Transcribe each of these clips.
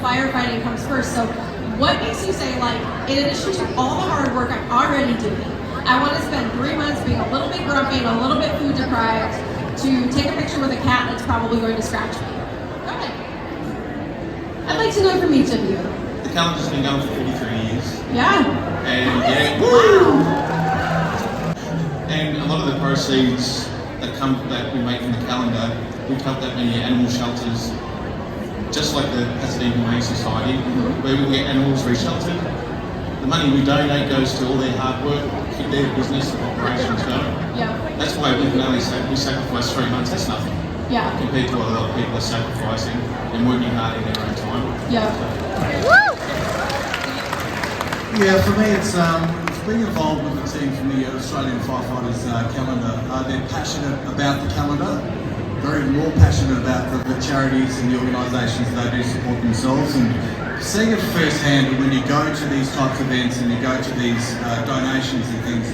firefighting comes first. So what makes you say, like, in addition to all the hard work I'm already doing, I want to spend 3 months being a little bit grumpy and a little bit food deprived to take a picture with a cat that's probably going to scratch me? Go ahead. I'd like to know from each of you. The calendar's been going for 43 years. Yeah. And yeah, wow. And a lot of the proceeds that we make from the calendar, we've helped that many animal shelters, just like the Pasadena Convention Society, where we get animals resheltered. The money we donate goes to all their hard work, keep their business and operations going. Yeah. That's why we can only we sacrifice 3 months. That's nothing. Yeah. Compared to what a lot of people are sacrificing and working hard in their own time. Yeah. Yeah, for me it's being involved with the team from the Australian Firefighters calendar. They're passionate about the calendar, very more passionate about the charities and the organisations that they do support themselves, and seeing it firsthand when you go to these types of events and you go to these donations and things,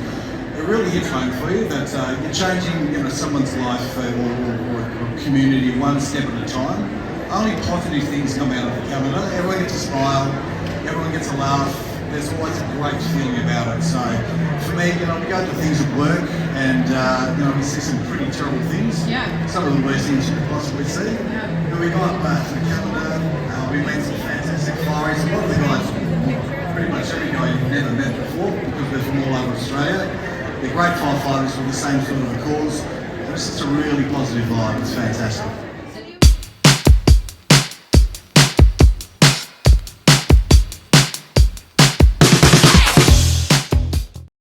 it really hits home for you that you're changing someone's life or a community one step at a time. Only positive things come out of the calendar. Everyone gets a smile, everyone gets a laugh. There's always a great feeling about it. So for me, we go to things at work and we see some pretty terrible things. Yeah. Some of the worst things you could possibly see. Yeah. But we got to the calendar, we met some fantastic fireys. A lot of the guys, pretty much every guy you've never met before because they're from all over Australia. They're great firefighters with the same sort of a cause. It's just a really positive vibe. It's fantastic.